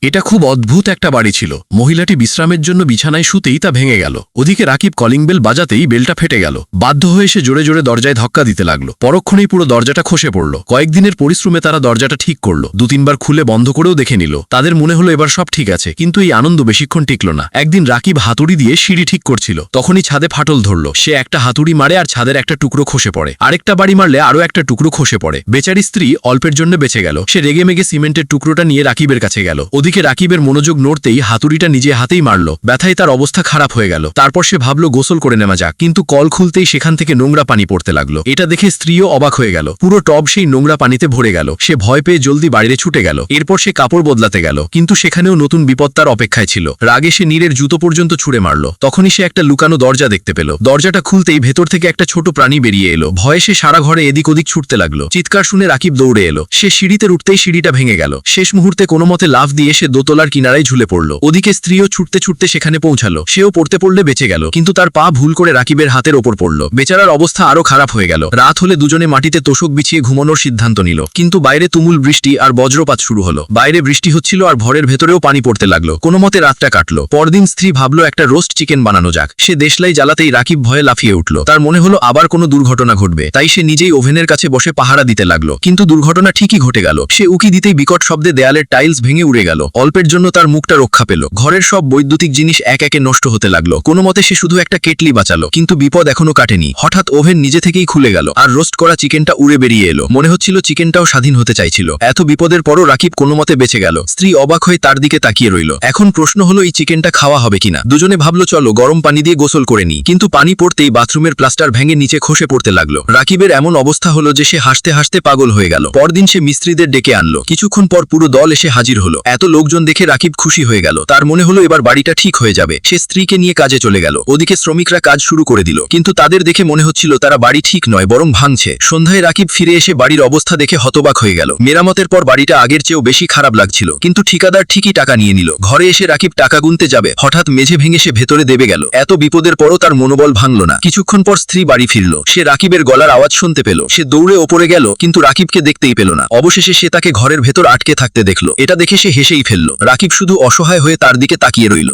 এটা খুব অদ্ভুত একটা বাড়ি ছিল। মহিলাটি বিশ্রামের জন্য বিছানায় শুতেই তা ভেঙে গেল। ওদিকে রাকিব কলিং বেল বাজাতেই বেলটা ফেটে গেল। বাধ্য হয়ে সে জোরে জোরে দরজায় ধাক্কা দিতে লাগলো। পরক্ষণেই পুরো দরজাটা খসে পড়ল। কয়েকদিনের পরিশ্রমে তারা দরজাটা ঠিক করলো। 2-3 বার খুলে বন্ধ করেও দেখে নিল। তাদের মনে হলো এবার সব ঠিক আছে, কিন্তু এই আনন্দ বেশিক্ষণ টিকল না। একদিন রাকিব হাতুড়ি দিয়ে সিঁড়ি ঠিক করছিল, তখনই ছাদে ফাটল ধরল। সে একটা হাতুড়ি মারে আর ছাদের একটা টুকরো খসে পড়ে। আরেকটা বাড়ি মারলে আরও একটা টুকরো খসে পড়ে। বেচারি স্ত্রী অল্পের জন্য বেঁচে গেল। সে রেগে মেগে সিমেন্টের টুকরোটা নিয়ে রাকিবের কাছে গেল। ওদিকে রাকিবের মনোযোগ নড়তেই হাতুড়িটা নিজে হাতেই মারল। ব্যথায় তার অবস্থা খারাপ হয়ে গেল। তারপর সে ভাবল গোসল করে নেওয়া যাক, কিন্তু কল খুলতেই সেখান থেকে নোংরা পানি পড়তে লাগলো। এটা দেখে স্ত্রীও অবাক হয়ে গেল। পুরো টব সেই নোংরা পানিতে ভরে গেল। সে ভয় পেয়ে জলদি বাইরে ছুটে গেল। এরপর সে কাপড় বদলাতে গেল, কিন্তু সেখানেও নতুন বিপদ তার অপেক্ষায় ছিল। রাগে সে নীরের জুতো পর্যন্ত ছুঁড়ে মারল। তখনই সে একটা লুকানো দরজা দেখতে পেল। দরজাটা খুলতেই ভেতর থেকে একটা ছোট প্রাণী বেরিয়ে এলো। ভয়ে সে সারা ঘরে এদিক ওদিক ছুটতে লাগলো। চিৎকার শুনে রাকিব দৌড়ে এলো। সে সিঁড়িতে উঠতেই সিঁড়িটা ভেঙে গেল। শেষ মুহূর্তে কোনো মতে লাফ দিয়ে সে দোতলার কিনারায় ঝুলে পড়ল। ওদিকে স্ত্রীও ছুটতে ছুটতে সেখানে পৌঁছালো। সেও পড়তে পড়লে বেঁচে গেল, কিন্তু তার পা ভুল করে রাকিবের হাতের ওপর পড়ল। বেচারার অবস্থা আরো খারাপ হয়ে গেল। রাত হলে দুজনে মাটিতে তোষক বিছিয়ে ঘুমানোর সিদ্ধান্ত নিল, কিন্তু বাইরে তুমুল বৃষ্টি আর বজ্রপাত শুরু হলো। বাইরে বৃষ্টি হচ্ছিল আর ঘরের ভেতরেও পানি পড়তে লাগলো। কোনো মতে রাতটা কাটলো। পরদিন স্ত্রী ভাবলো একটা রোস্ট চিকেন বানানো যাক। সে দেশলাই জ্বালাতেই রাকিব ভয়ে লাফিয়ে উঠল। তার মনে হলো আবার কোনো দুর্ঘটনা ঘটবে, তাই সে নিজেই ওভেনের কাছে বসে পাহারা দিতে লাগলো। কিন্তু দুর্ঘটনা ঠিকই ঘটে গেল। সে উকি দিতেই বিকট শব্দে দেয়ালের টাইলস ভেঙে উড়ে গেল। অল্পের জন্য তার মুখটা রক্ষা পেল। ঘরের সব বৈদ্যুতিক জিনিস এক একে নষ্ট হতে লাগলো। কোনো মতে সে শুধু একটা কেটলি বাঁচালো, কিন্তু বিপদ এখনো কাটেনি। হঠাৎ ওভেন নিজে থেকেই খুলে গেল আর রোস্ট করা চিকেনটা উড়ে বেরিয়ে এলো। মনে হচ্ছিল চিকেনটাও স্বাধীন হতে চাইছিল। এত বিপদের পরও রাকিব কোনো মতে বেঁচে গেল। স্ত্রী অবাক হয়ে তার দিকে তাকিয়ে রইল। এখন প্রশ্ন হলো এই চিকেনটা খাওয়া হবে কিনা। দুজনে ভাবলো চলো গরম পানি দিয়ে গোসল করে নি, কিন্তু পানি পড়তেই বাথরুমের প্লাস্টার ভেঙে নিচে খসে পড়তে লাগলো। রাকিবের এমন অবস্থা হলো যে সে হাসতে হাসতে পাগল হয়ে গেল। পরদিন সে মিস্ত্রিদের ডেকে আনলো। কিছুক্ষণ পর পুরো দল এসে হাজির হলো। এত লোকজন দেখে রাকিব খুশি হয়ে গেল। তার মনে হলো এবার বাড়িটা ঠিক হয়ে যাবে। সে স্ত্রীকে নিয়ে কাজে চলে গেল। ওদিকে শ্রমিকরা কাজ শুরু করে দিল, কিন্তু তাদের দেখে মনে হচ্ছিল তারা বাড়ি ঠিক নয়, বরং ভাঙছে। সন্ধ্যায় রাকিব ফিরে এসে বাড়ির অবস্থা দেখে হতবাক হয়ে গেল। মেরামতের পর বাড়িটা আগের চেয়েও বেশি খারাপ লাগছিল, কিন্তু ঠিকাদার ঠিকই টাকা নিয়ে নিল। ঘরে এসে রাকিব টাকা গুনতে যাবে, হঠাৎ মেঝে ভেঙে সে ভেতরে দেবে গেল। এত বিপদের পরও তার মনোবল ভাঙল না। কিছুক্ষণ পর স্ত্রী বাড়ি ফিরল। সে রাকিবের গলার আওয়াজ শুনতে পেল। সে দৌড়ে ওপরে গেল, কিন্তু রাকিবকে দেখতেই পেল না। অবশেষে সে তাকে ঘরের ভেতর আটকে থাকতে দেখল। এটা দেখে সে হেসেই ফেলল। রাকিব শুধু অসহায় হয়ে তার দিকে তাকিয়ে রইল।